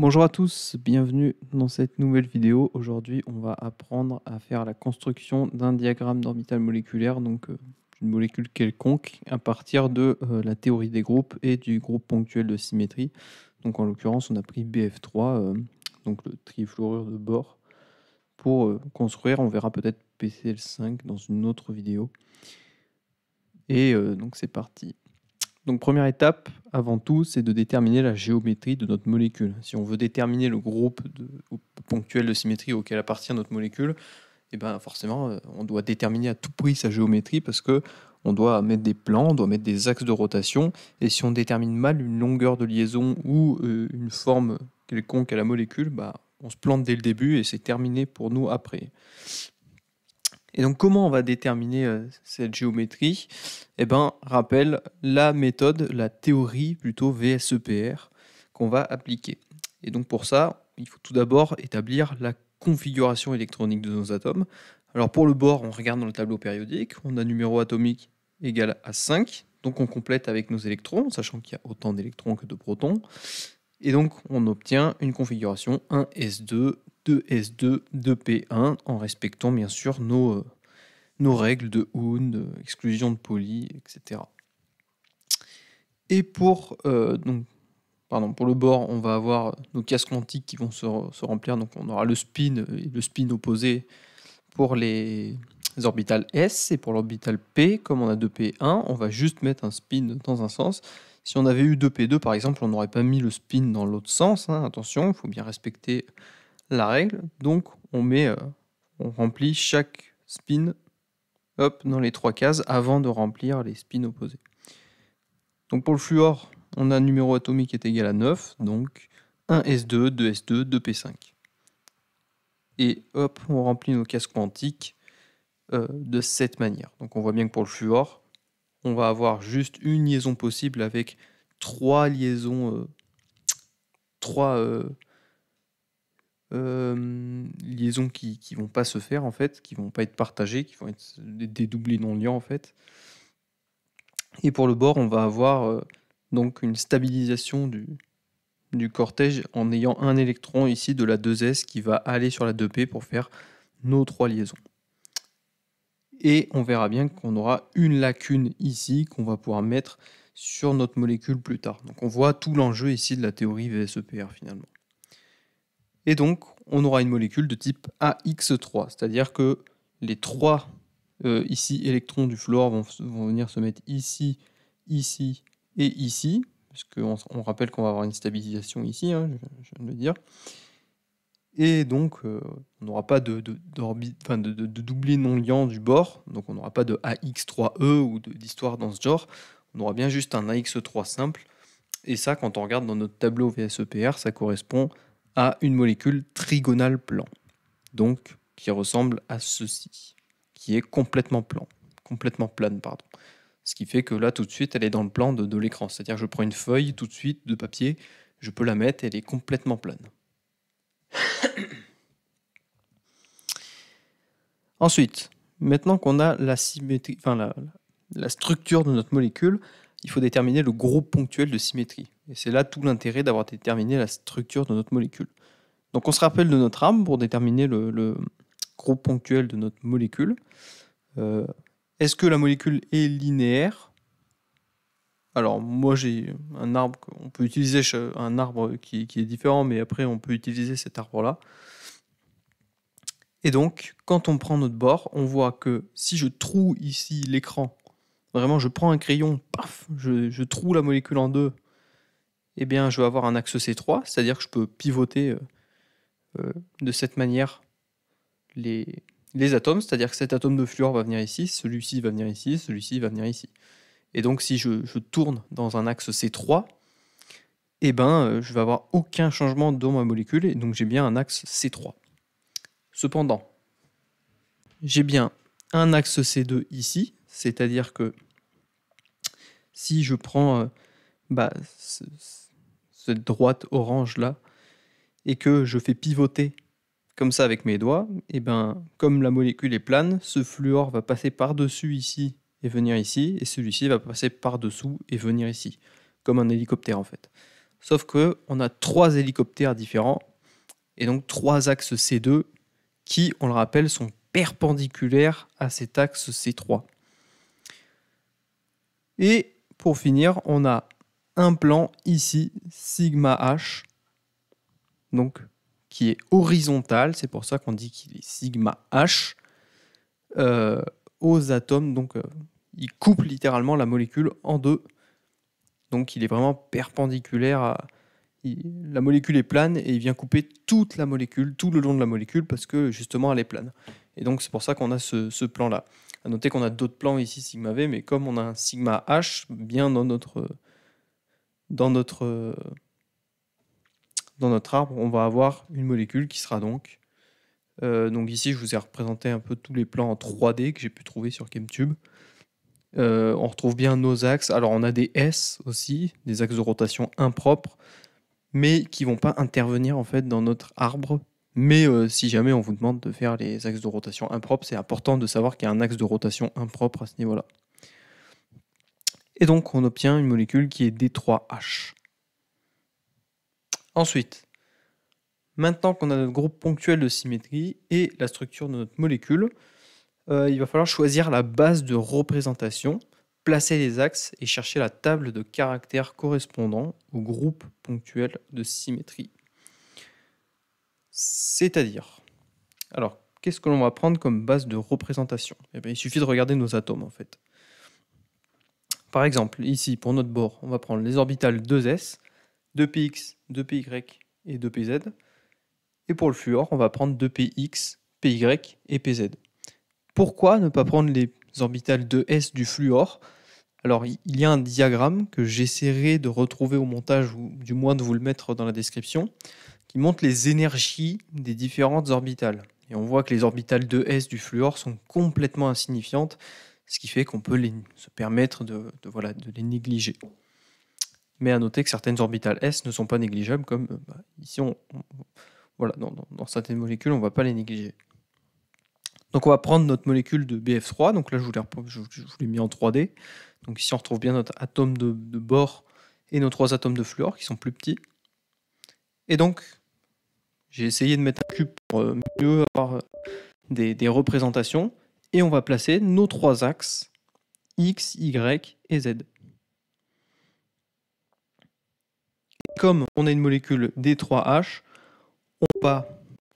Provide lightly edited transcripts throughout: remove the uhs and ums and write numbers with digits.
Bonjour à tous, bienvenue dans cette nouvelle vidéo. Aujourd'hui, on va apprendre à faire la construction d'un diagramme d'orbital moléculaire, donc une molécule quelconque, à partir de la théorie des groupes et du groupe ponctuel de symétrie. Donc en l'occurrence, on a pris BF3, donc le trifluorure de bore, pour construire. On verra peut-être PCl5 dans une autre vidéo. Et donc c'est parti. Donc première étape, avant tout, c'est de déterminer la géométrie de notre molécule. Si on veut déterminer le groupe ponctuel de symétrie auquel appartient notre molécule, et ben forcément, on doit déterminer à tout prix sa géométrie parce que on doit mettre des plans, on doit mettre des axes de rotation, et si on détermine mal une longueur de liaison ou une forme quelconque à la molécule, bah, on se plante dès le début et c'est terminé pour nous après. Et donc, comment on va déterminer cette géométrie? Eh ben, rappelle la méthode, la théorie plutôt VSEPR qu'on va appliquer. Et donc pour ça, il faut tout d'abord établir la configuration électronique de nos atomes. Alors pour le bord, on regarde dans le tableau périodique, on a numéro atomique égal à 5, donc on complète avec nos électrons, sachant qu'il y a autant d'électrons que de protons. Et donc on obtient une configuration 1s2, 2s2, 2p1, en respectant bien sûr nos règles de Hund, exclusion de Pauli, etc. Et pour le bord, on va avoir nos cases quantiques qui vont se remplir. Donc on aura le spin et le spin opposé pour les orbitales S, et pour l'orbital P, comme on a 2P1, on va juste mettre un spin dans un sens. Si on avait eu 2P2 par exemple, on n'aurait pas mis le spin dans l'autre sens, hein. Attention, il faut bien respecter la règle. Donc on remplit chaque spin dans les 3 cases avant de remplir les spins opposés. Donc pour le fluor, on a un numéro atomique qui est égal à 9, donc 1s2, 2s2, 2p5. Et hop, on remplit nos cases quantiques de cette manière. Donc on voit bien que pour le fluor, on va avoir juste une liaison possible avec 3 liaisons, liaisons qui vont pas se faire en fait, qui vont pas être partagées, qui vont être des doublés non liants en fait. Et pour le bord, on va avoir donc une stabilisation du cortège en ayant un électron ici de la 2s qui va aller sur la 2p pour faire nos 3 liaisons. Et on verra bien qu'on aura une lacune ici qu'on va pouvoir mettre sur notre molécule plus tard. Donc on voit tout l'enjeu ici de la théorie VSEPR finalement. Et donc on aura une molécule de type AX3, c'est-à-dire que les 3 ici électrons du fluor vont venir se mettre ici, ici et ici, parce qu'on rappelle qu'on va avoir une stabilisation ici, hein, je viens de le dire. Et donc, on n'aura pas de doublé non liant du bord, donc on n'aura pas de AX3E ou d'histoire dans ce genre. On aura bien juste un AX3 simple. Et ça, quand on regarde dans notre tableau VSEPR, ça correspond à une molécule trigonale plan, donc qui ressemble à ceci, qui est complètement plane, pardon. Ce qui fait que là, tout de suite, elle est dans le plan de l'écran. C'est-à-dire que je prends une feuille tout de suite de papier, je peux la mettre, elle est complètement plane. Ensuite, maintenant qu'on a la symétrie, la structure de notre molécule, il faut déterminer le groupe ponctuel de symétrie. Et c'est là tout l'intérêt d'avoir déterminé la structure de notre molécule. Donc on se rappelle de notre arbre pour déterminer le groupe ponctuel de notre molécule. Est-ce que la molécule est linéaire? Alors moi j'ai un arbre, on peut utiliser un arbre qui est différent, mais après on peut utiliser cet arbre-là. Et donc, quand on prend notre bord, on voit que si je troue ici l'écran, vraiment je prends un crayon, paf, je troue la molécule en deux, eh bien je vais avoir un axe C3, c'est-à-dire que je peux pivoter de cette manière les atomes, c'est-à-dire que cet atome de fluor va venir ici, celui-ci va venir ici, celui-ci va venir ici. Et donc si je tourne dans un axe C3, eh ben je vais avoir aucun changement dans ma molécule, et donc j'ai bien un axe C3. Cependant, j'ai bien un axe C2 ici, c'est-à-dire que si je prends cette droite orange là, et que je fais pivoter comme ça avec mes doigts, et ben comme la molécule est plane, ce fluor va passer par-dessus ici et venir ici, et celui-ci va passer par-dessous et venir ici, comme un hélicoptère en fait. sauf qu'on a 3 hélicoptères différents, et donc 3 axes C2 qui, on le rappelle, sont perpendiculaires à cet axe C3. Et pour finir, on a un plan ici, sigma H, donc qui est horizontal, c'est pour ça qu'on dit qu'il est sigma H, aux atomes, donc il coupe littéralement la molécule en deux, donc il est vraiment perpendiculaire la molécule est plane et il vient couper toute la molécule, tout le long de la molécule, parce que justement elle est plane. Et donc c'est pour ça qu'on a ce plan-là. À noter qu'on a d'autres plans ici, sigma V, mais comme on a un sigma H bien dans notre arbre, on va avoir une molécule qui sera donc ici je vous ai représenté un peu tous les plans en 3D que j'ai pu trouver sur ChemTube. On retrouve bien nos axes. Alors on a des S aussi, des axes de rotation impropres, mais qui ne vont pas intervenir en fait dans notre arbre. Mais si jamais on vous demande de faire les axes de rotation impropres, c'est important de savoir qu'il y a un axe de rotation impropre à ce niveau-là. Et donc on obtient une molécule qui est D3H. Ensuite, maintenant qu'on a notre groupe ponctuel de symétrie et la structure de notre molécule, il va falloir choisir la base de représentation, placer les axes et chercher la table de caractères correspondant au groupe ponctuel de symétrie. C'est-à-dire, alors, qu'est-ce que l'on va prendre comme base de représentation ? Eh bien, il suffit de regarder nos atomes, en fait. Par exemple, ici, pour notre bord, on va prendre les orbitales 2s, 2px, 2py et 2pz. Et pour le fluor, on va prendre 2px, py et pz. Pourquoi ne pas prendre les orbitales 2s du fluor ? Alors, il y a un diagramme que j'essaierai de retrouver au montage, ou du moins de vous le mettre dans la description, qui montre les énergies des différentes orbitales. Et on voit que les orbitales 2s du fluor sont complètement insignifiantes, ce qui fait qu'on peut se permettre de les négliger. Mais à noter que certaines orbitales s ne sont pas négligeables, comme ici, dans certaines molécules, on ne va pas les négliger. Donc on va prendre notre molécule de BF3, donc là je vous l'ai mis en 3D. Donc ici on retrouve bien notre atome de bore et nos 3 atomes de fluor qui sont plus petits. Et donc j'ai essayé de mettre un cube pour mieux avoir des représentations. Et on va placer nos 3 axes X, Y et Z. Comme on a une molécule D3H, on va,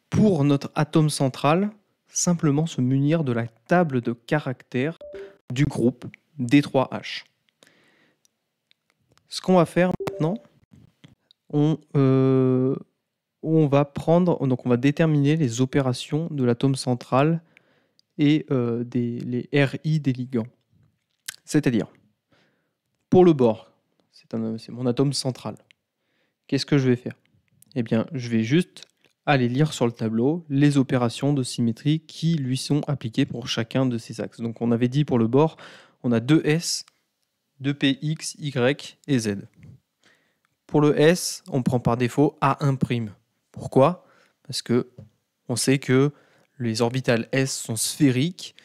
pour notre atome central, simplement se munir de la table de caractères du groupe D3H. Ce qu'on va faire maintenant, on va déterminer les opérations de l'atome central et les RI des ligands. C'est-à-dire, pour le bore, c'est mon atome central. Qu'est-ce que je vais faire ? Eh bien, je vais juste aller lire sur le tableau les opérations de symétrie qui lui sont appliquées pour chacun de ces axes. Donc on avait dit pour le bord, on a 2S, 2Px, Y et Z. Pour le S, on prend par défaut A1'. Pourquoi ? Parce que on sait que les orbitales S sont sphériques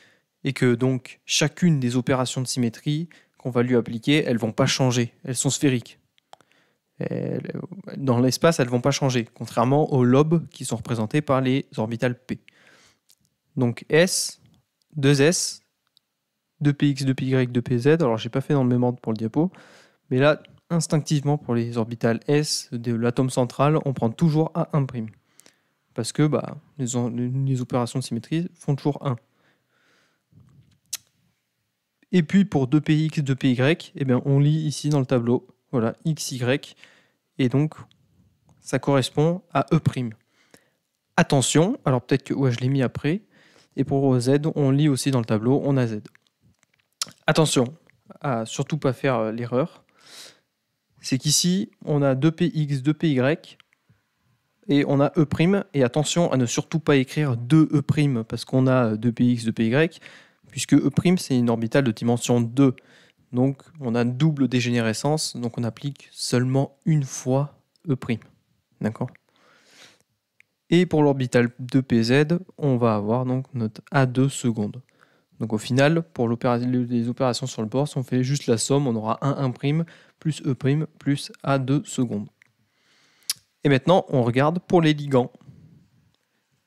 et que donc chacune des opérations de symétrie qu'on va lui appliquer, elles ne vont pas changer, elles sont sphériques. Dans l'espace, elles ne vont pas changer, contrairement aux lobes qui sont représentés par les orbitales P. Donc S, 2S, 2px, 2py, 2pz. Alors, je n'ai pas fait dans le même ordre pour le diapo, mais là, instinctivement, pour les orbitales S de l'atome central, on prend toujours A1'. Parce que les opérations de symétrie font toujours 1. Et puis, pour 2px, 2py, eh bien, on lit ici dans le tableau. Voilà, XY, et donc ça correspond à E'. Attention, alors peut-être que je l'ai mis après, et pour Z, on lit aussi dans le tableau, on a Z. Attention, à surtout pas faire l'erreur, c'est qu'ici, on a 2px, 2py, et on a E', et attention à ne surtout pas écrire 2E', parce qu'on a 2px, 2py, puisque E', c'est une orbitale de dimension 2. Donc, on a double dégénérescence, donc on applique seulement une fois E'. D'accord ? Et pour l'orbital 2pz, on va avoir donc notre A2 secondes. Donc au final, pour les opérations sur le bord, si on fait juste la somme, on aura 1' plus E' plus A2 secondes. Et maintenant, on regarde pour les ligands.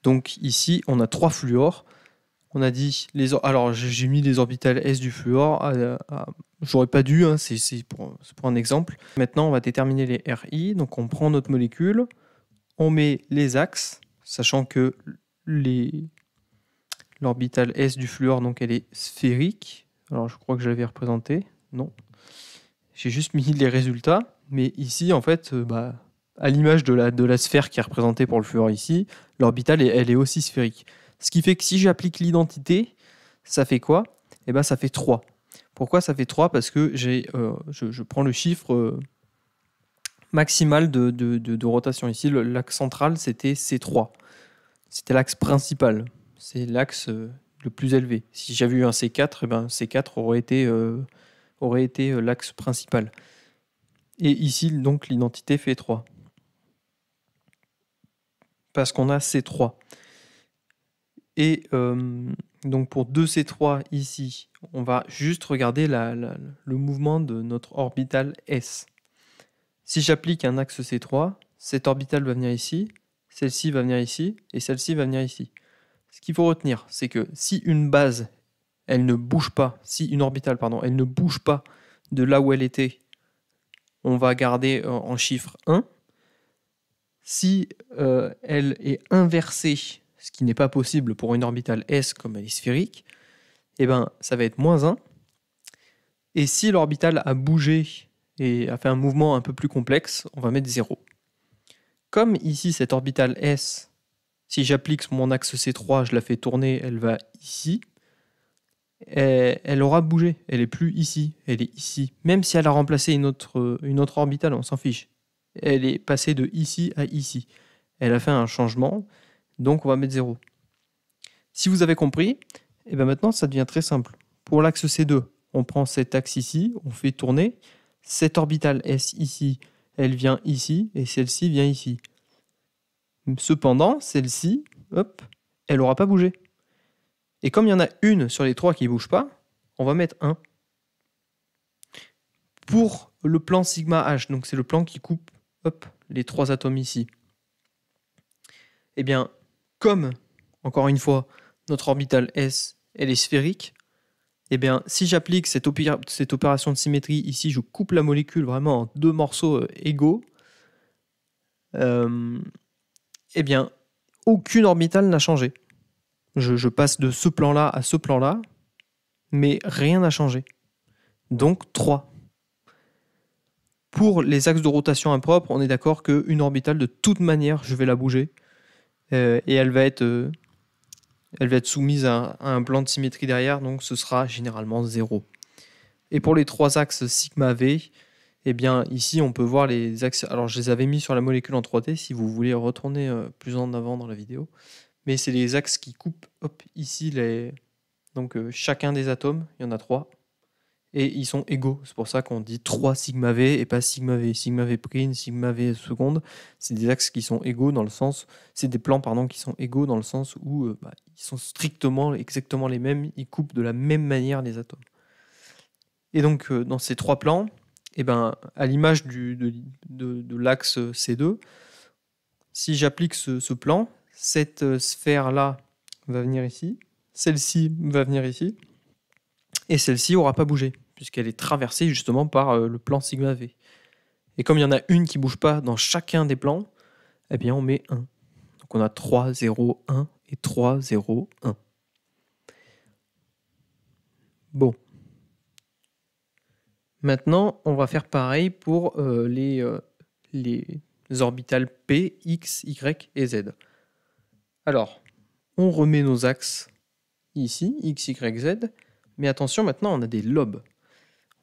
Donc ici, on a 3 fluors. On a dit alors j'ai mis les orbitales S du fluor. J'aurais pas dû, hein, c'est pour un exemple. Maintenant, on va déterminer les RI. Donc on prend notre molécule, on met les axes, sachant que l'orbitale S du fluor, donc elle est sphérique. Alors je crois que je l'avais représenté. Non. J'ai juste mis les résultats. Mais ici, en fait, à l'image de la sphère qui est représentée pour le fluor ici, l'orbitale, elle est aussi sphérique. Ce qui fait que si j'applique l'identité, ça fait quoi? Eh ben, ça fait 3. Pourquoi ça fait 3? Parce que je prends le chiffre maximal de rotation. Ici, l'axe central, c'était C3. C'était l'axe principal. C'est l'axe le plus élevé. Si j'avais eu un C4, eh ben, C4 aurait été l'axe principal. Et ici, donc, l'identité fait 3. Parce qu'on a C3. Et donc pour 2C3 ici, on va juste regarder le mouvement de notre orbitale S. Si j'applique un axe C3, cette orbitale va venir ici, celle-ci va venir ici, et celle-ci va venir ici. Ce qu'il faut retenir, c'est que si une base, elle ne bouge pas, si une orbitale, pardon, elle ne bouge pas de là où elle était, on va garder en chiffre 1. Si elle est inversée, ce qui n'est pas possible pour une orbitale S comme elle est sphérique, eh ben, ça va être moins 1. Et si l'orbitale a bougé et a fait un mouvement un peu plus complexe, on va mettre 0. Comme ici, cette orbitale S, si j'applique mon axe C3, je la fais tourner, elle va ici, elle aura bougé, elle n'est plus ici, elle est ici. Même si elle a remplacé une autre orbitale, on s'en fiche. Elle est passée de ici à ici. Elle a fait un changement, donc on va mettre 0. Si vous avez compris, et bien maintenant ça devient très simple. Pour l'axe C2, on prend cet axe ici, on fait tourner. Cette orbitale S ici, elle vient ici, et celle-ci vient ici. Cependant, celle-ci, hop, elle n'aura pas bougé. Et comme il y en a une sur les 3 qui ne bouge pas, on va mettre 1. Pour le plan sigma H, donc c'est le plan qui coupe les 3 atomes ici. Eh bien, comme, encore une fois, notre orbitale S, elle est sphérique, eh bien, si j'applique cette opération de symétrie ici, je coupe la molécule vraiment en 2 morceaux égaux, eh bien, aucune orbitale n'a changé. Je passe de ce plan-là à ce plan-là, mais rien n'a changé. Donc 3. Pour les axes de rotation impropres, on est d'accord qu'une orbitale, de toute manière, je vais la bouger. Et elle va être soumise à un plan de symétrie derrière, donc ce sera généralement 0. Et pour les 3 axes sigma V, eh bien ici on peut voir les axes. Alors je les avais mis sur la molécule en 3D si vous voulez retourner plus en avant dans la vidéo. Mais c'est les axes qui coupent ici donc chacun des atomes, il y en a 3. Et ils sont égaux. C'est pour ça qu'on dit 3 sigma V et pas sigma V. Sigma V prime, sigma V seconde. C'est des axes qui sont égaux dans le sens. C'est des plans, pardon, qui sont égaux dans le sens où ils sont strictement, exactement les mêmes. Ils coupent de la même manière les atomes. Et donc, dans ces 3 plans, eh ben, à l'image de l'axe C2, si j'applique ce plan, cette sphère-là va venir ici. Celle-ci va venir ici. Et celle-ci n'aura pas bougé, puisqu'elle est traversée justement par le plan sigma V. Et comme il y en a une qui ne bouge pas dans chacun des plans, eh bien on met 1. Donc on a 3, 0, 1 et 3, 0, 1. Bon. Maintenant, on va faire pareil pour les orbitales P, X, Y et Z. Alors, on remet nos axes ici, X, Y, Z. Mais attention, maintenant, on a des lobes.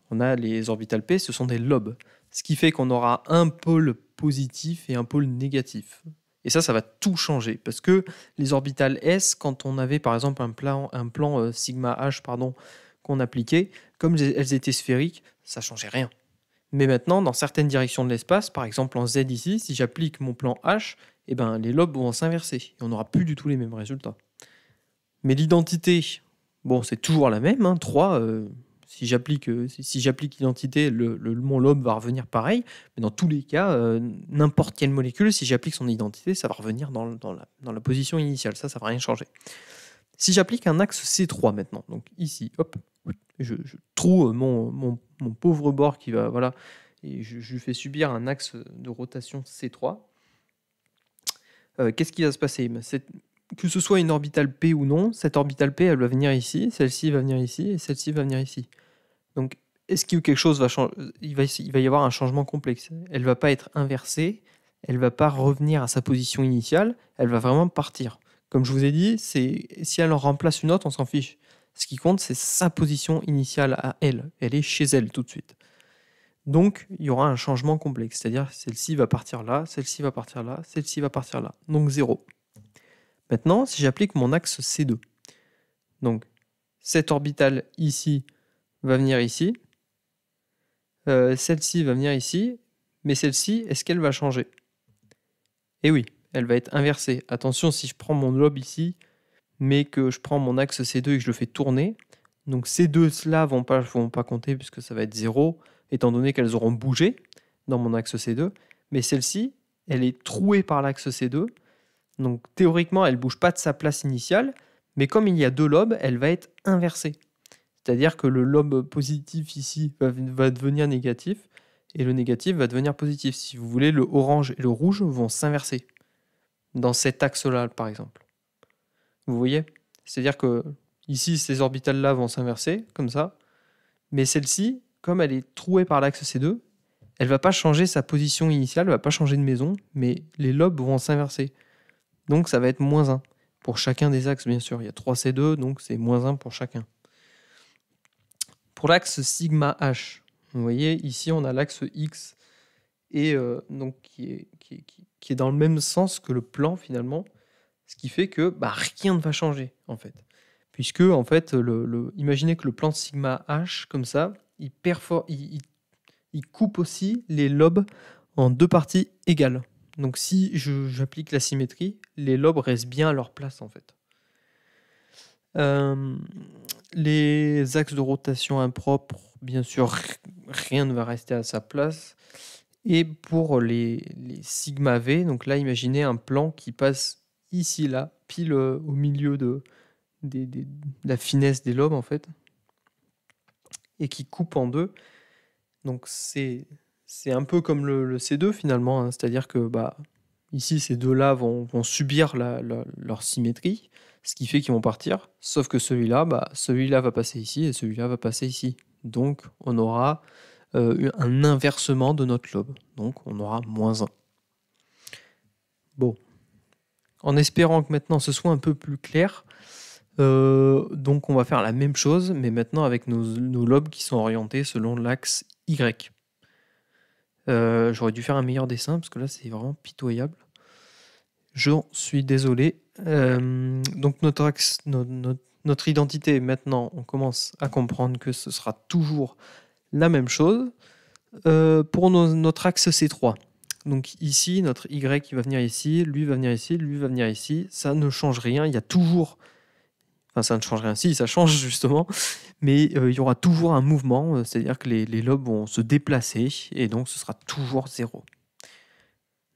On a les orbitales P, ce sont des lobes. Ce qui fait qu'on aura un pôle positif et un pôle négatif. Et ça va tout changer. Parce que les orbitales S, quand on avait par exemple un plan sigma H qu'on appliquait, comme elles étaient sphériques, ça ne changeait rien. Mais maintenant, dans certaines directions de l'espace, par exemple en Z ici, si j'applique mon plan H, eh ben, les lobes vont s'inverser. Et on n'aura plus du tout les mêmes résultats. Mais l'identité, bon, c'est toujours la même, 3, si j'applique l'identité, mon lobe va revenir pareil. Mais dans tous les cas, n'importe quelle molécule, si j'applique son identité, ça va revenir dans la position initiale. Ça va rien changer. Si j'applique un axe C3 maintenant, donc ici, hop, je troue mon pauvre bord qui va, voilà, et je lui fais subir un axe de rotation C3. Qu'est-ce qui va se passer? Que ce soit une orbitale P ou non, cette orbitale P, elle va venir ici, celle-ci va venir ici, et celle-ci va venir ici. Donc, est-ce que quelque chose va changer? Il va y avoir un changement complexe. Elle ne va pas être inversée, elle ne va pas revenir à sa position initiale, elle va vraiment partir. Comme je vous ai dit, si elle en remplace une autre, on s'en fiche. Ce qui compte, c'est sa position initiale à elle. Elle est chez elle tout de suite. Donc, il y aura un changement complexe. C'est-à-dire, celle-ci va partir là, celle-ci va partir là, celle-ci va partir là. Donc, 0. Maintenant, si j'applique mon axe C2, donc cette orbitale ici va venir ici, celle-ci va venir ici, mais celle-ci, est-ce qu'elle va changer? Eh oui, elle va être inversée. Attention, si je prends mon lobe ici, mais que je prends mon axe C2 et que je le fais tourner, donc ces deux-là vont pas compter puisque ça va être 0, étant donné qu'elles auront bougé dans mon axe C2, mais celle-ci, elle est trouée par l'axe C2, donc théoriquement, elle ne bouge pas de sa place initiale, mais comme il y a deux lobes, elle va être inversée. C'est-à-dire que le lobe positif ici va devenir négatif, et le négatif va devenir positif. Si vous voulez, le orange et le rouge vont s'inverser dans cet axe-là, par exemple. Vous voyez? C'est-à-dire que ici, ces orbitales-là vont s'inverser, comme ça, mais celle-ci, comme elle est trouée par l'axe C2, elle ne va pas changer sa position initiale, elle ne va pas changer de maison, mais les lobes vont s'inverser. Donc ça va être moins 1 pour chacun des axes, bien sûr. Il y a 3C2, donc c'est moins 1 pour chacun. Pour l'axe sigma H, vous voyez, ici on a l'axe X, et donc qui est dans le même sens que le plan finalement, ce qui fait que rien ne va changer en fait. Puisque en fait, imaginez que le plan sigma H, comme ça, il coupe aussi les lobes en deux parties égales. Donc si j'applique la symétrie, les lobes restent bien à leur place en fait. Les axes de rotation impropres, bien sûr, rien ne va rester à sa place. Et pour les sigma V, donc là, imaginez un plan qui passe ici, là, pile au milieu de la finesse des lobes en fait, et qui coupe en deux. Donc c'est un peu comme le C2 finalement, hein. C'est-à-dire que ici ces deux-là vont subir leur symétrie, ce qui fait qu'ils vont partir, sauf que celui-là va passer ici et celui-là va passer ici. Donc on aura un inversement de notre lobe, donc on aura moins 1. Bon, en espérant que maintenant ce soit un peu plus clair, donc on va faire la même chose, mais maintenant avec nos lobes qui sont orientés selon l'axe Y. J'aurais dû faire un meilleur dessin parce que là c'est vraiment pitoyable. J'en suis désolé. Donc notre identité, maintenant on commence à comprendre que ce sera toujours la même chose. Pour notre axe C3. Donc ici, notre Y qui va venir ici, lui va venir ici, lui va venir ici. Ça ne change rien, il y a toujours... Enfin, ça ne change rien, si, ça change justement, mais il y aura toujours un mouvement, c'est-à-dire que les lobes vont se déplacer, et donc ce sera toujours 0.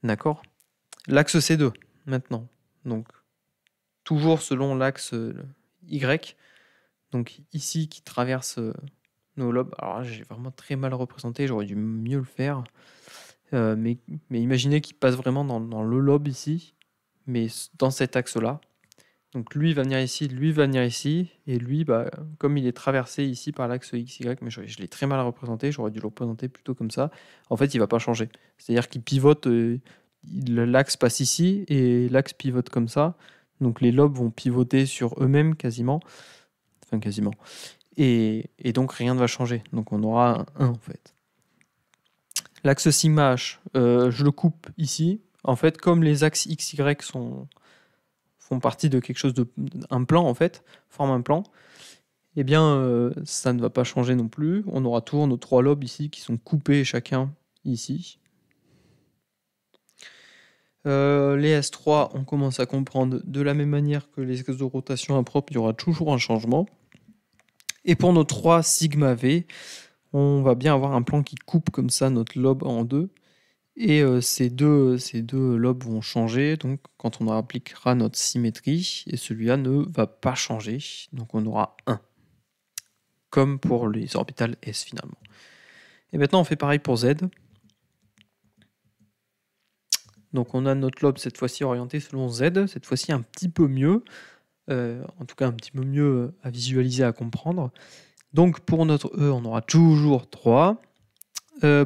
D'accord? L'axe C2, maintenant. Donc, toujours selon l'axe Y. Donc ici, qui traverse nos lobes. Alors là, j'ai vraiment très mal représenté, j'aurais dû mieux le faire. Mais imaginez qu'il passe vraiment dans le lobe ici, mais dans cet axe-là. Donc lui va venir ici, lui va venir ici, et lui, comme il est traversé ici par l'axe XY, mais je l'ai très mal représenté, j'aurais dû le représenter plutôt comme ça, en fait il va pas changer. C'est-à-dire qu'il pivote, l'axe passe ici, et l'axe pivote comme ça, donc les lobes vont pivoter sur eux-mêmes quasiment, enfin quasiment, et donc rien ne va changer, donc on aura un 1 en fait. L'axe sigma H, je le coupe ici, en fait comme les axes XY font partie de quelque chose un plan en fait, forment un plan, eh bien ça ne va pas changer non plus. On aura toujours nos trois lobes ici qui sont coupés chacun ici. Les S3, on commence à comprendre de la même manière que les axes de rotation impropres, il y aura toujours un changement. Et pour nos 3 sigma v, on va bien avoir un plan qui coupe comme ça notre lobe en deux. Et ces deux lobes vont changer donc quand on appliquera notre symétrie, et celui-là ne va pas changer, donc on aura 1, comme pour les orbitales S finalement. Et maintenant on fait pareil pour Z. Donc on a notre lobe cette fois-ci orienté selon Z, cette fois-ci un petit peu mieux, en tout cas un petit peu mieux à visualiser, à comprendre. Donc pour notre E, on aura toujours 3.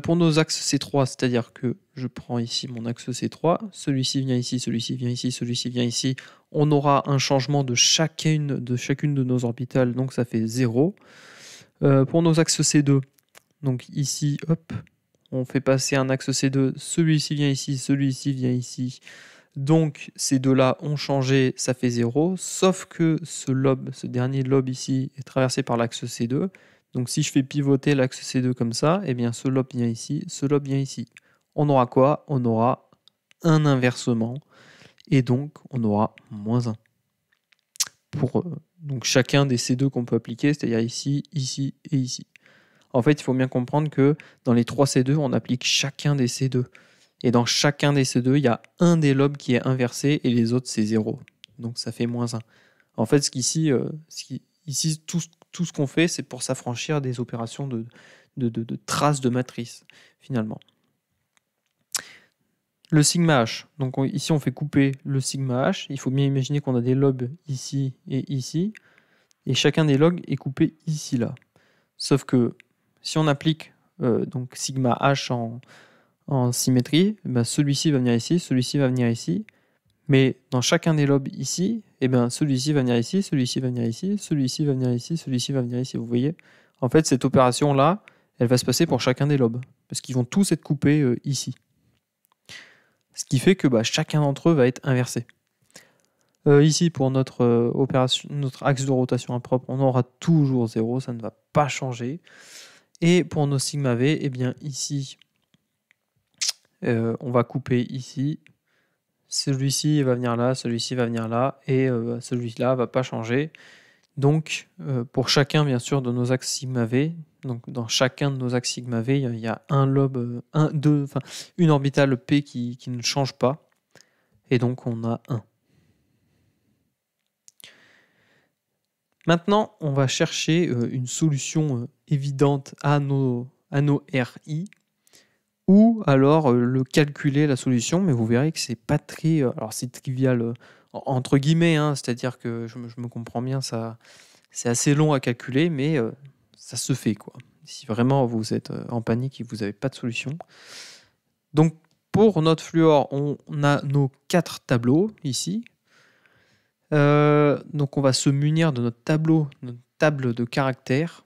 Pour nos axes C3, c'est-à-dire que je prends ici mon axe C3, celui-ci vient ici, celui-ci vient ici, celui-ci vient ici, on aura un changement de chacune de nos orbitales, donc ça fait 0. Pour nos axes C2, donc ici, hop, on fait passer un axe C2, celui-ci vient ici, celui-ci vient ici, donc ces deux-là ont changé, ça fait 0, sauf que ce dernier lobe ici est traversé par l'axe C2, donc si je fais pivoter l'axe C2 comme ça, eh bien ce lobe vient ici, ce lobe vient ici. On aura quoi? On aura un inversement, et donc on aura -1. Pour donc chacun des C2 qu'on peut appliquer, c'est-à-dire ici, ici et ici. En fait, il faut bien comprendre que dans les 3 C2, on applique chacun des C2. Et dans chacun des C2, il y a un des lobes qui est inversé et les autres, c'est 0. Donc ça fait -1. En fait, ici tout ce qu'on fait, c'est pour s'affranchir des opérations de traces de matrice, finalement. Le sigma h. Donc ici, on fait couper le sigma h. Il faut bien imaginer qu'on a des lobes ici et ici. Et chacun des lobes est coupé ici, là. Sauf que si on applique donc sigma h en symétrie, ben celui-ci va venir ici, celui-ci va venir ici. Mais dans chacun des lobes ici, eh ben celui-ci va venir ici, celui-ci va venir ici, celui-ci va venir ici, celui-ci va venir ici. Vous voyez? En fait, cette opération-là, elle va se passer pour chacun des lobes. Parce qu'ils vont tous être coupés ici. Ce qui fait que chacun d'entre eux va être inversé. Ici, pour notre axe de rotation impropre, on aura toujours 0, ça ne va pas changer. Et pour nos sigma v, eh bien ici, on va couper ici. Celui-ci va venir là, celui-ci va venir là, et celui-là ne va pas changer. Donc, pour chacun, bien sûr, de nos axes sigma v, donc dans chacun de nos axes sigma v, il y a un lobe, une orbitale P qui ne change pas, et donc on a 1. Maintenant, on va chercher une solution évidente à nos RI, ou alors le calculer la solution, mais vous verrez que c'est pas très... alors c'est trivial, entre guillemets, hein, c'est-à-dire que je me comprends bien, c'est assez long à calculer, mais ça se fait, quoi. Si vraiment vous êtes en panique et que vous n'avez pas de solution. Donc pour notre fluor, on a nos 4 tableaux ici. Donc on va se munir de notre table de caractères,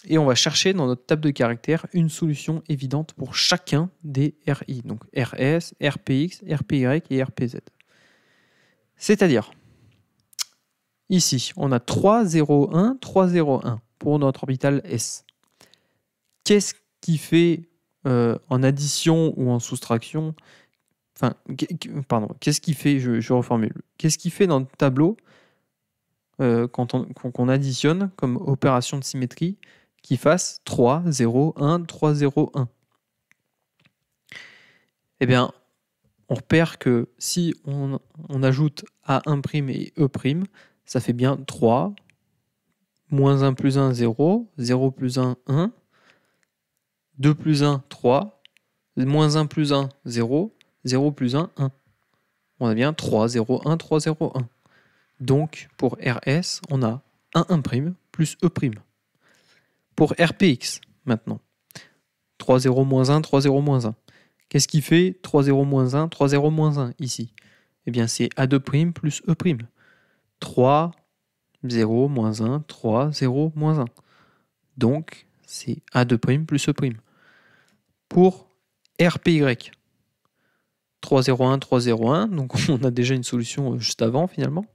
et on va chercher dans notre table de caractères une solution évidente pour chacun des RI, donc RS, RPX, RPY et RPZ. C'est-à-dire, ici, on a 3, 0, 1, 3, 0, 1 pour notre orbital S. Qu'est-ce qui fait en addition ou en soustraction, qu'est-ce qui fait, je reformule, qu'est-ce qui fait dans le tableau quand on additionne comme opération de symétrie qui fasse 3, 0, 1, 3, 0, 1. Eh bien, on repère que si on ajoute A1' et E', ça fait bien 3, moins 1 plus 1, 0, 0 plus 1, 1, 2 plus 1, 3, moins 1 plus 1, 0, 0 plus 1, 1. On a bien 3, 0, 1, 3, 0, 1. Donc, pour RS, on a 1, 1' plus E'. Pour RPX, maintenant, 3, 0, moins 1, 3, 0, moins 1. Qu'est-ce qui fait 3, 0, moins 1, 3, 0, moins '1 ici? Eh bien, c'est A2' plus E'. 3, 0, moins 1, 3, 0, moins 1. Donc, c'est A2' plus E'. Pour RPY, 3, 0, 1, 3, 0, 1. Donc, on a déjà une solution juste avant, finalement.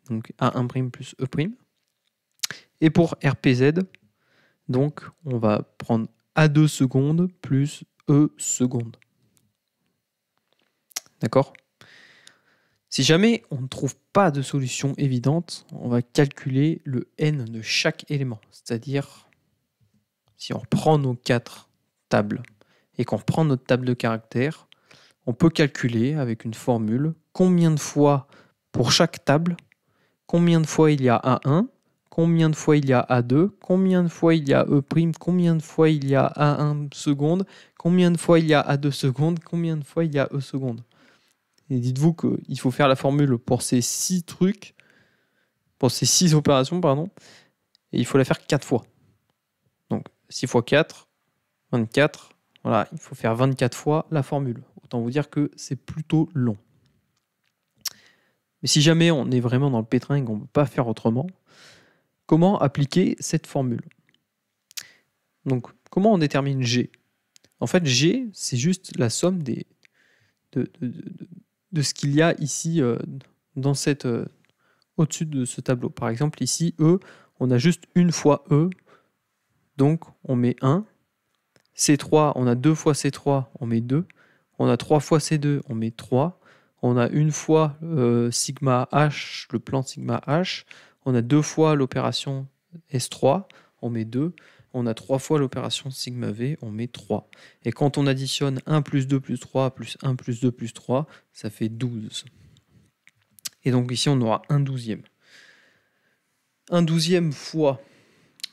Donc, A1' plus E'. Et pour RPZ, donc, on va prendre A2 secondes plus E secondes. D'accord? Si jamais on ne trouve pas de solution évidente, on va calculer le n de chaque élément. C'est-à-dire, si on reprend nos 4 tables et qu'on reprend notre table de caractères, on peut calculer avec une formule combien de fois pour chaque table, combien de fois il y a A1, combien de fois il y a A2, combien de fois il y a E', combien de fois il y a A1 seconde, combien de fois il y a A2 seconde, combien de fois il y a E seconde. Et dites-vous qu'il faut faire la formule pour ces 6 trucs, pour ces 6 opérations, pardon, et il faut la faire 4 fois. Donc 6 x 4, 24, voilà, il faut faire 24 fois la formule. Autant vous dire que c'est plutôt long. Mais si jamais on est vraiment dans le pétrin et qu'on ne peut pas faire autrement, comment appliquer cette formule? Donc, comment on détermine G? En fait, G, c'est juste la somme de ce qu'il y a ici dans cette, au-dessus de ce tableau. Par exemple, ici, E, on a juste une fois E, donc on met 1. C3, on a 2 fois C3, on met 2. On a 3 fois C2, on met 3. On a une fois sigma H, le plan sigma H. On a 2 fois l'opération S3, on met 2. On a 3 fois l'opération sigma V, on met 3. Et quand on additionne 1 plus 2 plus 3 plus 1 plus 2 plus 3, ça fait 12. Et donc ici, on aura 1/12. 1/12 fois,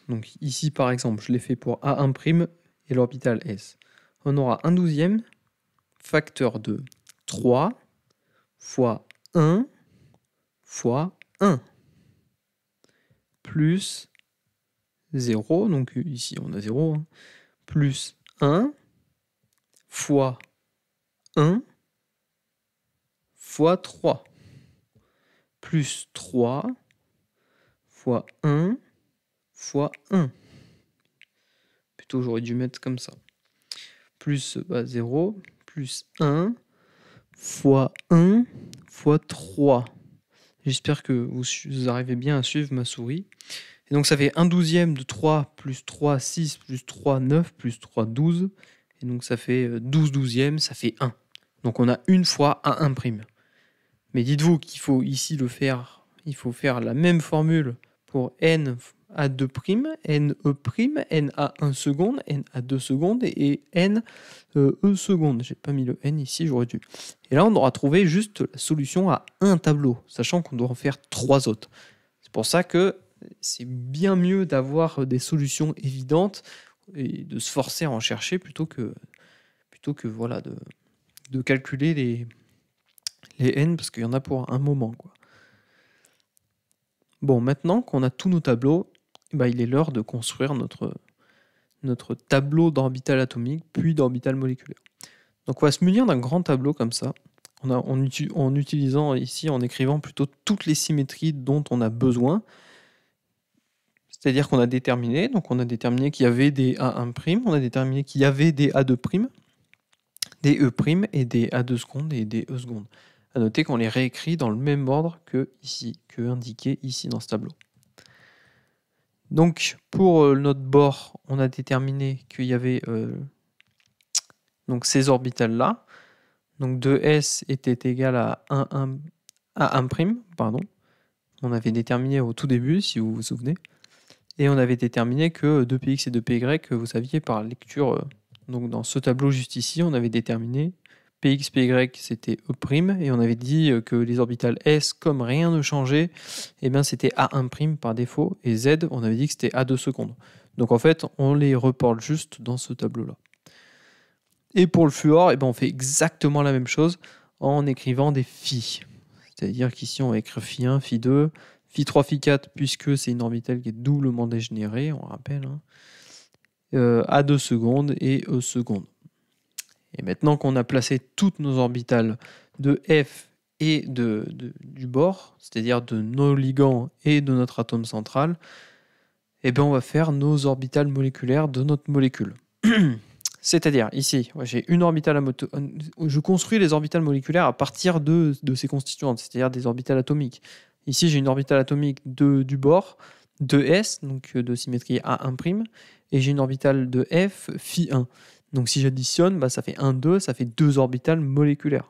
donc ici par exemple, je l'ai fait pour A1' et l'orbital S. On aura 1/12 facteur de 3 fois 1 fois 1 plus 0, donc ici on a 0, hein, plus 1 fois 1 fois 3 plus 3 fois 1 fois 1. Plutôt j'aurais dû mettre comme ça. Plus 0 plus 1 fois 1 fois 3. J'espère que vous arrivez bien à suivre ma souris. Et donc ça fait 1/12 de 3 plus 3, 6 plus 3, 9 plus 3, 12. Et donc ça fait 12/12, ça fait 1. Donc on a une fois A1'. Mais dites-vous qu'il faut ici le faire, il faut faire la même formule pour n A2', n E', n A1 seconde, n A2 seconde et n E seconde. J'ai pas mis le n ici, j'aurais dû. Et là, on aura trouvé juste la solution à un tableau, sachant qu'on doit en faire 3 autres. C'est pour ça que c'est bien mieux d'avoir des solutions évidentes et de se forcer à en chercher plutôt que voilà, de calculer les n, parce qu'il y en a pour un moment, quoi. Bon, maintenant qu'on a tous nos tableaux, il est l'heure de construire notre tableau d'orbital atomique, puis d'orbital moléculaire. Donc on va se munir d'un grand tableau comme ça, en utilisant ici, en écrivant plutôt toutes les symétries dont on a besoin. C'est-à-dire qu'on a déterminé, qu'il y avait des A1', on a déterminé qu'il y avait des A2', des E' et des A2 secondes et des E secondes. À noter qu'on les réécrit dans le même ordre que indiqué ici dans ce tableau. Donc pour notre bord, on a déterminé qu'il y avait donc ces orbitales là. Donc 2s était égal à 1', pardon. On avait déterminé au tout début, si vous vous souvenez. Et on avait déterminé que 2px et 2py, vous saviez par lecture, donc dans ce tableau juste ici, on avait déterminé px, py c'était E', et on avait dit que les orbitales s, comme rien ne changeait, eh bien c'était A1' par défaut, et z, on avait dit que c'était A2 secondes. Donc en fait, on les reporte juste dans ce tableau-là. Et pour le fluor, eh bien, on fait exactement la même chose en écrivant des phi. C'est-à-dire qu'ici, on va écrire phi1, phi2, phi3, phi4, puisque c'est une orbitale qui est doublement dégénérée, on rappelle, hein, A2 secondes et E secondes. Et maintenant qu'on a placé toutes nos orbitales de F et du bord, c'est-à-dire de nos ligands et de notre atome central, eh bien on va faire nos orbitales moléculaires de notre molécule. C'est-à-dire, ici, j'ai une orbitale je construis les orbitales moléculaires à partir de ces constituantes, c'est-à-dire des orbitales atomiques. Ici, j'ai une orbitale atomique du bord, de S, donc de symétrie A1', et j'ai une orbitale de F, phi1. Donc si j'additionne, ça fait 1, 2, ça fait 2 orbitales moléculaires.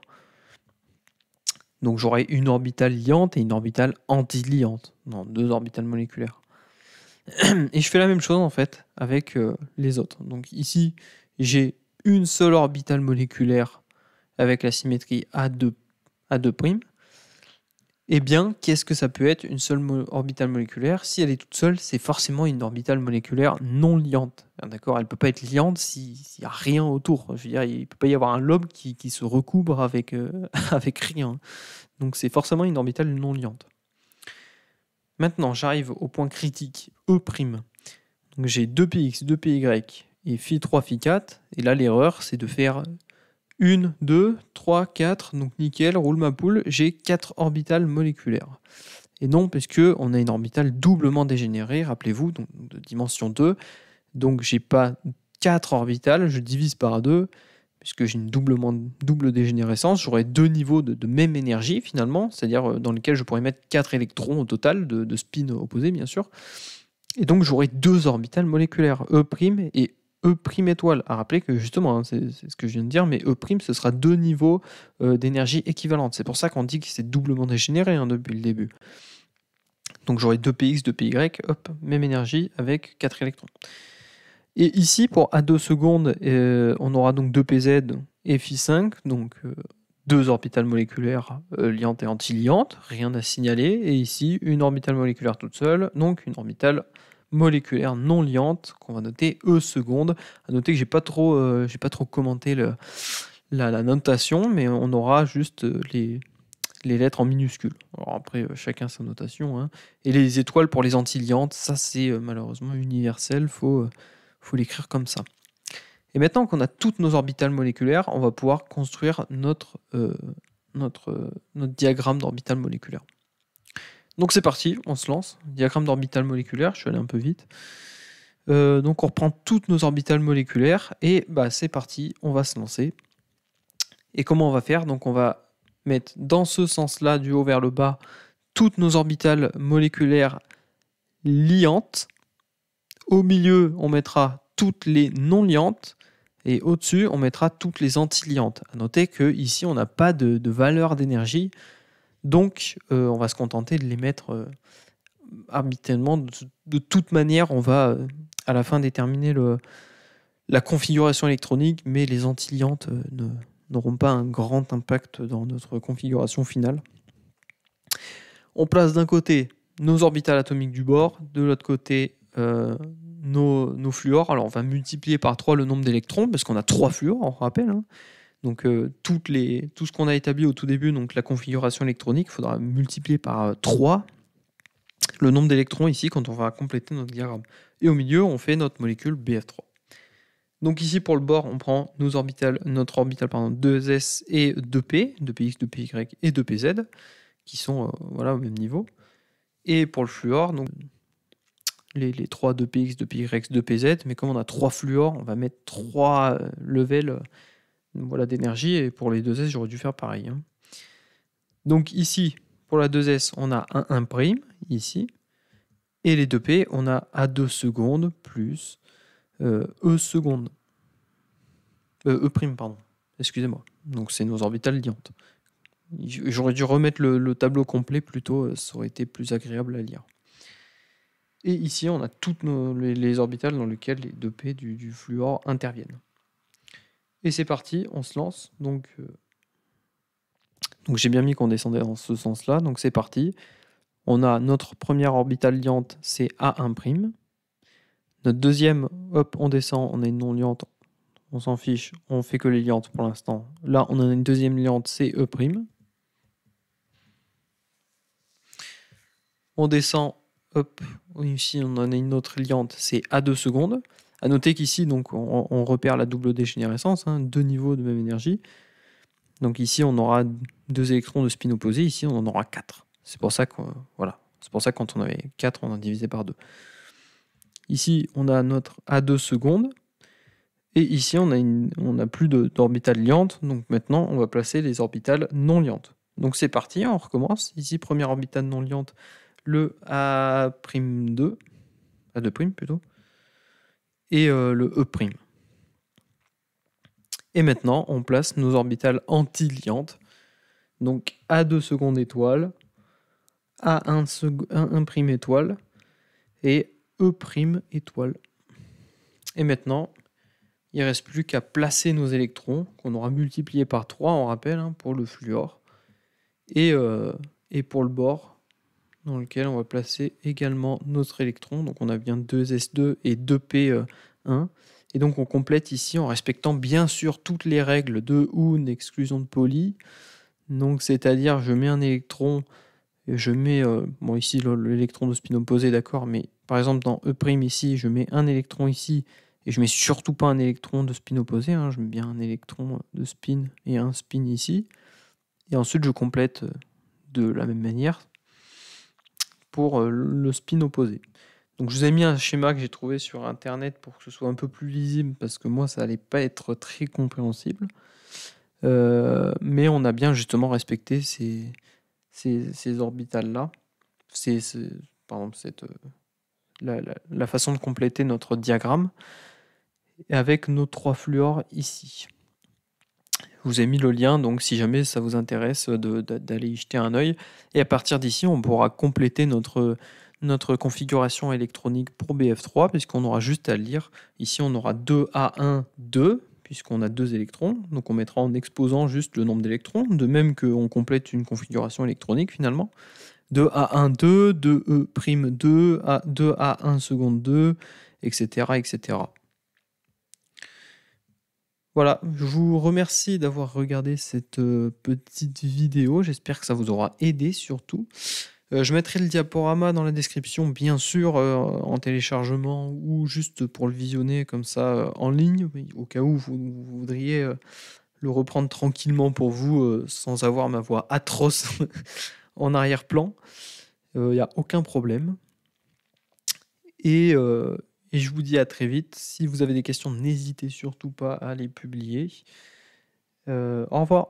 Donc j'aurai une orbitale liante et une orbitale anti-liante, non, 2 orbitales moléculaires. Et je fais la même chose en fait avec les autres. Donc ici, j'ai une seule orbitale moléculaire avec la symétrie A2'. Eh bien, qu'est-ce que ça peut être une seule orbitale moléculaire? Si elle est toute seule, c'est forcément une orbitale moléculaire non liante. D'accord? Elle ne peut pas être liante s'il n'y a rien autour. Je veux dire, il ne peut pas y avoir un lobe qui se recouvre avec, avec rien. Donc c'est forcément une orbitale non liante. Maintenant, j'arrive au point critique E'. Donc j'ai 2px, 2py et phi3, phi4. Et là, l'erreur, c'est de faire 1, 2, 3, 4, donc nickel, roule ma poule, j'ai 4 orbitales moléculaires. Et non, puisque on a une orbitale doublement dégénérée, rappelez-vous, donc de dimension 2. Donc j'ai pas 4 orbitales, je divise par 2, puisque j'ai une double dégénérescence, j'aurai 2 niveaux de même énergie finalement, c'est-à-dire dans lesquels je pourrais mettre 4 électrons au total, de spin opposés bien sûr. Et donc j'aurai 2 orbitales moléculaires, E' et E' étoile. À rappeler que justement, hein, c'est ce que je viens de dire, mais E', ce sera 2 niveaux d'énergie équivalente. C'est pour ça qu'on dit que c'est doublement dégénéré hein, depuis le début. Donc j'aurai 2px, 2py, hop, même énergie avec 4 électrons. Et ici, pour A2 secondes, on aura donc 2pz et phi5, donc 2 orbitales moléculaires liantes et antiliantes, rien à signaler. Et ici, une orbitale moléculaire toute seule, donc une orbitale moléculaire non liante qu'on va noter E secondes. À noter que j'ai pas trop commenté la notation, mais on aura juste les lettres en minuscules. Alors après, chacun sa notation. Hein. Et les étoiles pour les antiliantes, ça c'est malheureusement universel, faut l'écrire comme ça. Et maintenant qu'on a toutes nos orbitales moléculaires, on va pouvoir construire notre diagramme d'orbitales moléculaires. Donc c'est parti, on se lance. Diagramme d'orbitales moléculaires, je suis allé un peu vite. Donc on reprend toutes nos orbitales moléculaires et bah, c'est parti, on va se lancer. Et comment on va faire? Donc on va mettre dans ce sens-là, du haut vers le bas, toutes nos orbitales moléculaires liantes. Au milieu, on mettra toutes les non liantes. Et au-dessus, on mettra toutes les antiliantes. À noter qu'ici, on n'a pas de valeur d'énergie. Donc, on va se contenter de les mettre arbitrairement. De toute manière, on va à la fin déterminer la configuration électronique, mais les antiliantes n'auront pas un grand impact dans notre configuration finale. On place d'un côté nos orbitales atomiques du bord, de l'autre côté nos fluors. Alors on va multiplier par 3 le nombre d'électrons, parce qu'on a 3 fluors, on rappelle. Hein. Donc tout ce qu'on a établi au tout début, donc la configuration électronique, il faudra multiplier par 3 le nombre d'électrons ici quand on va compléter notre diagramme. Et au milieu, on fait notre molécule BF3. Donc ici pour le bord, on prend notre orbitale 2s et 2p, 2px, 2py et 2pz, qui sont voilà, au même niveau. Et pour le fluor, donc les 3 2px, 2py, 2pz, mais comme on a 3 fluors, on va mettre 3 levels voilà, d'énergie, et pour les 2s, j'aurais dû faire pareil. Hein. Donc ici, pour la 2s, on a un 1', ici, et les 2p, on a A2 secondes plus E secondes. E', pardon, excusez-moi. Donc c'est nos orbitales liantes. J'aurais dû remettre le tableau complet plutôt, ça aurait été plus agréable à lire. Et ici, on a toutes les orbitales dans lesquelles les 2p du fluor interviennent. Et c'est parti, on se lance. Donc j'ai bien mis qu'on descendait dans ce sens-là. Donc c'est parti. On a notre première orbitale liante, c'est A1'. Notre deuxième, hop, on descend, on a une non liante, on s'en fiche, on fait que les liantes pour l'instant. Là, on a une deuxième liante, c'est E'. On descend, hop, ici on en a une autre liante, c'est A2 secondes. A noter qu'ici, donc, on repère la double dégénérescence, hein, 2 niveaux de même énergie. Donc ici, on aura 2 électrons de spin opposé, ici on en aura 4. C'est pour ça que, voilà. C'est pour ça que quand on avait 4, on a divisé par 2. Ici, on a notre A2 secondes. Et ici, on a plus d'orbitales liantes. Donc maintenant, on va placer les orbitales non liantes. Donc c'est parti, on recommence. Ici, première orbitale non liante, le A'2, A2' plutôt, et le E'. Et maintenant, on place nos orbitales antiliantes. Donc A2 seconde étoile, A1 prime étoile et E prime étoile. Et maintenant, il ne reste plus qu'à placer nos électrons, qu'on aura multipliés par 3, on rappelle, hein, pour le fluor, et pour le bord, dans lequel on va placer également notre électron. Donc on a bien 2s2 et 2p1. Et donc on complète ici en respectant bien sûr toutes les règles de Hund, exclusion de Pauli. Donc c'est-à-dire je mets un électron, je mets, bon ici l'électron de spin opposé, d'accord, mais par exemple dans E' ici, je mets un électron ici, et je mets surtout pas un électron de spin opposé, hein, je mets bien un électron de spin et un spin ici. Et ensuite je complète de la même manière pour le spin opposé. Donc je vous ai mis un schéma que j'ai trouvé sur internet pour que ce soit un peu plus lisible, parce que moi ça allait pas être très compréhensible. Mais on a bien justement respecté ces orbitales-là. Pardon, la façon de compléter notre diagramme avec nos 3 fluors ici. Je vous ai mis le lien, donc si jamais ça vous intéresse d'aller y jeter un œil. Et à partir d'ici, on pourra compléter notre configuration électronique pour BF3, puisqu'on aura juste à lire. Ici, on aura 2A1, 2, puisqu'on a 2 électrons. Donc on mettra en exposant juste le nombre d'électrons, de même qu'on complète une configuration électronique finalement. 2A1, 2, 2E', 2, 2A1 seconde 2, etc., etc. Voilà, je vous remercie d'avoir regardé cette petite vidéo. J'espère que ça vous aura aidé surtout. Je mettrai le diaporama dans la description, bien sûr, en téléchargement ou juste pour le visionner comme ça en ligne, au cas où vous voudriez le reprendre tranquillement pour vous sans avoir ma voix atroce en arrière-plan. Il n'y a aucun problème. Et je vous dis à très vite. Si vous avez des questions, n'hésitez surtout pas à les publier. Au revoir.